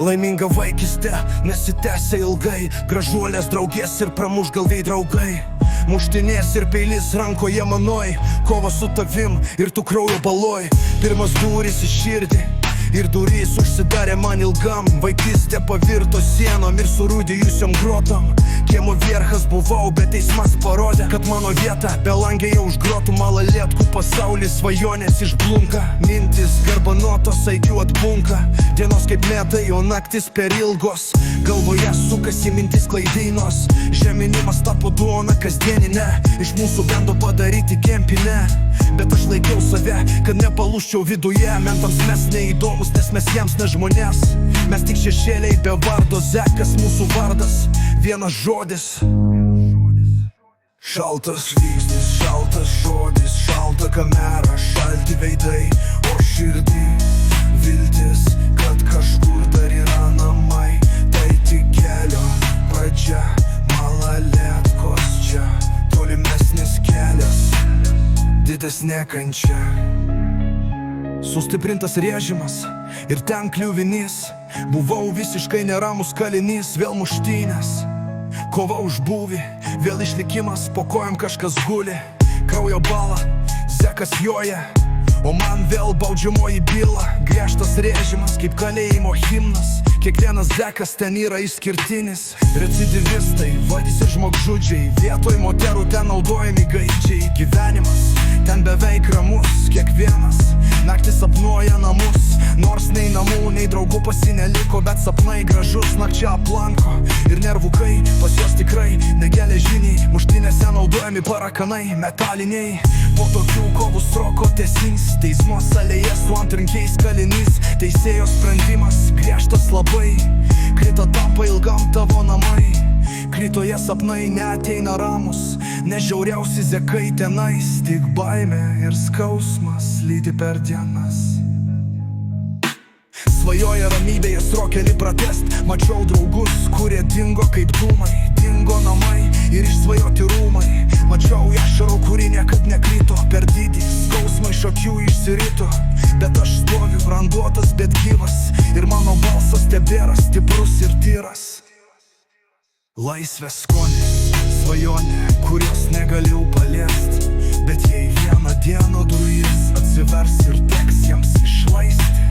Laiminga vaikystė nesitęsia ilgai, gražuolės draugės ir pramuštgalviai draugai. Muštinės ir peilis rankoje manoj, kova su tavim ir tu kraujo baloj. Pirmas durys į širdį ir durys užsidarė man ilgam. Vaikystė pavirto sienom ir surūdijusiom grotom. Kiemo vierchas buvau, bet teismas parodė, kad mano vieta belangėje už grotų. Malalietkų pasaulis svajonės išblunka, mintis garbanotos aikių atbunka. Dienos kaip metai, o naktis per ilgos, galvoje sukasi mintis klaidainos. Žeminimas tapo duona kasdieninė, iš mūsų bando padaryti kempinę. Bet aš laikiau save, kad nepalūščiau viduje. Mentams mes neįdomus, nes mes jiems ne žmonės. Mes tik šešėliai be vardo, Zekas mūsų vardas, vienas žodis. Šaltas žvilgsnis, šaltas žodis, šalta kamera, šalti veidai, o širdį viltis, kad kažkur dar yra namai. Tai tik kelio pradžia, malalietkos čia, tolimesnis kelias, didesnė kančia. Sustiprintas režimas ir ten kliuvinys, buvau visiškai neramus kalinys. Vėl muštynės, kova už būvį, vėl išlikimas, po kojom kažkas guli. Kraujo bala, Zekas joja, o man vėl baudžiamoji byla. Griežtas režimas kaip kalėjimo himnas, kiekvienas Zekas ten yra išskirtinis. Recidivistai, vagys ir žmogžudžiai, vietoj moterų ten naudojami gaidžiai. Gyvenimas ten beveik ramus, kiekvienas naktį sapnuoja namus. Nors nei namų, nei draugų pasineliko, bet sapnai gražus nakčia aplanko. Ir nervų kai, pas juos tikrai negeležiniai, muštynėse naudojami parakanai, metaliniai. Po tokių kovų sroko tęsinys, teismo salėje su antrankiais kalinys. Teisėjo sprendimas griežtas labai, krito tampa ilgam tavo namai. Kritoje sapnai neateina ramus, nes žiauriausi Zekai tenais. Tik baimė ir skausmas lydi per dienas. Svajoja ramybėje srokelį pratest, mačiau draugus, kurie dingo kaip dūmai. Dingo namai ir išsvajoti rūmai. Mačiau ašarų, kuri niekad nekrito, per didį skausmą iš akių išsirito. Bet aš stoviu randuotas, bet gyvas, ir mano balsas tebėra stiprus ir tyras. Laisvės skonis, svajonė, kurios negaliu paliest. Bet jei vieną dieną durys atsivers ir teks jiems išleisti,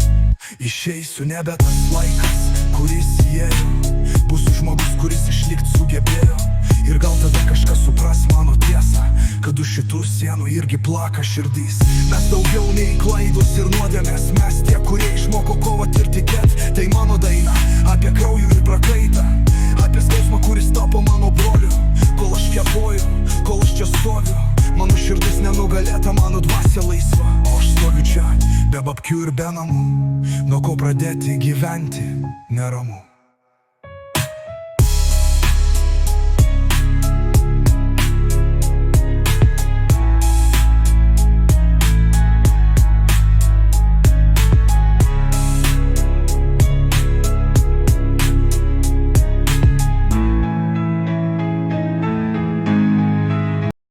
išeisiu nebe tas laikas, kuris įėjo. Būsiu žmogus, kuris išlikt sugebėjo. Ir gal tada kažkas supras mano tiesą, kad už šitų sienų irgi plaka širdys. Mes daugiau nei klaidus ir nuodėmės, mes tie, kurie išmoko kovot ir tikėt. Tai mano daina apie kraujų ir prakaitą, apie skausmą, kuris tapo mano broliu. Kol aš kvėpuoju, kol aš čia stoviu, mano širdis nenugalėta, mano dvasia laisva. O aš stoviu čia, be babkių ir be namų, nuo ko pradėti gyventi neramu.